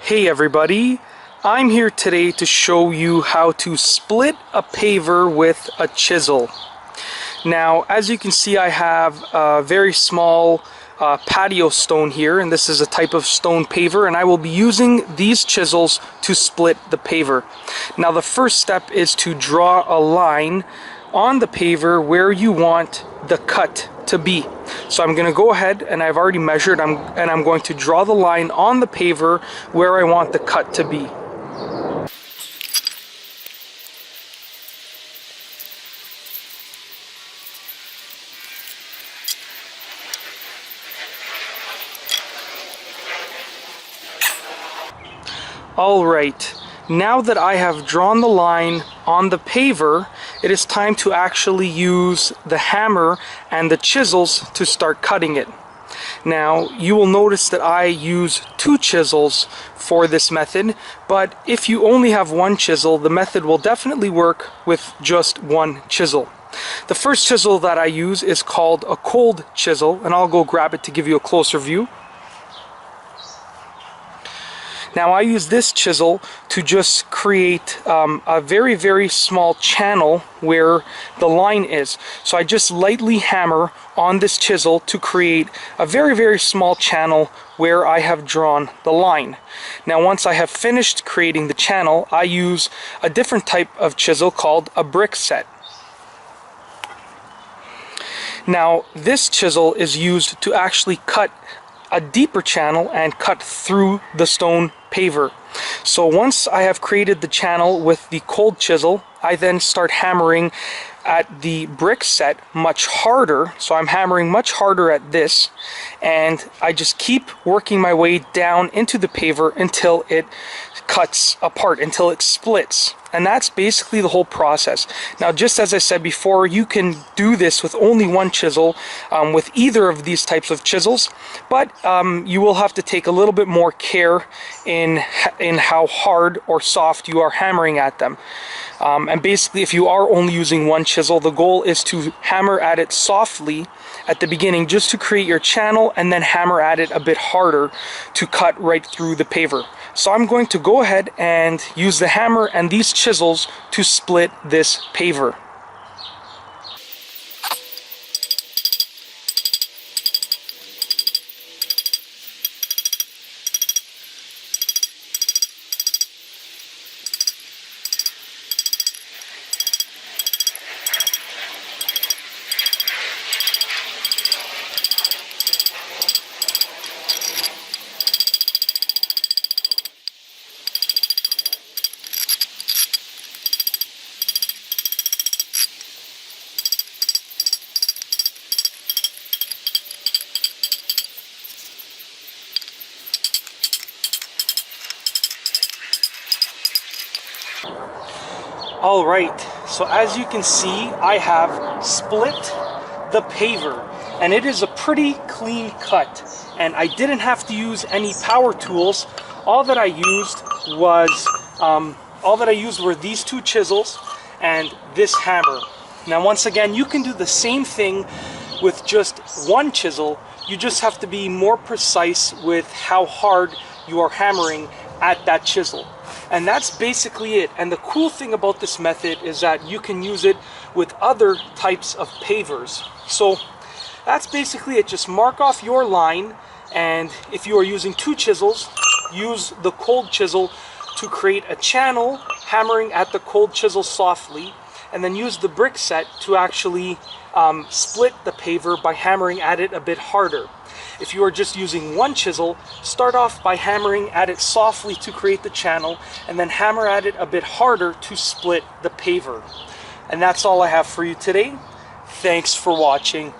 Hey everybody, I'm here today to show you how to split a paver with a chisel. Now, as you can see, I have a very small patio stone here, and this is a type of stone paver, and I will be using these chisels to split the paver. Now, the first step is to draw a line on the paver where you want the cut to be. So I'm going to go ahead, and I've already measured, and I'm going to draw the line on the paver where I want the cut to be. Alright, now that I have drawn the line on the paver, it is time to actually use the hammer and the chisels to start cutting it. Now, you will notice that I use 2 chisels for this method, but if you only have 1 chisel, the method will definitely work with just 1 chisel. The first chisel that I use is called a cold chisel, and I'll go grab it to give you a closer view. Now, I use this chisel to just create a very, very small channel where the line is. So I just lightly hammer on this chisel to create a very, very small channel where I have drawn the line. Now, once I have finished creating the channel, I use a different type of chisel called a brick set. Now, this chisel is used to actually cut a deeper channel and cut through the stone paver. So once I have created the channel with the cold chisel, I then start hammering at the brick set much harder. So I'm hammering much harder at this, and I just keep working my way down into the paver until it cuts apart, until it splits. And that's basically the whole process. Now, just as I said before, you can do this with only 1 chisel with either of these types of chisels, but you will have to take a little bit more care in how hard or soft you are hammering at them. And basically, if you are only using 1 chisel, the goal is to hammer at it softly at the beginning just to create your channel, and then hammer at it a bit harder to cut right through the paver. So I'm going to go ahead and use the hammer and these chisels to split this paver. Alright, so as you can see, I have split the paver, and it is a pretty clean cut, and I didn't have to use any power tools. All that I used were these 2 chisels and this hammer. Now, once again, you can do the same thing with just 1 chisel. You just have to be more precise with how hard you are hammering at that chisel. And that's basically it. And the cool thing about this method is that you can use it with other types of pavers. So that's basically it. Just mark off your line, and if you are using 2 chisels, use the cold chisel to create a channel, hammering at the cold chisel softly, and then use the brick set to actually split the paver by hammering at it a bit harder. If you are just using 1 chisel, start off by hammering at it softly to create the channel, and then hammer at it a bit harder to split the paver. And that's all I have for you today. Thanks for watching.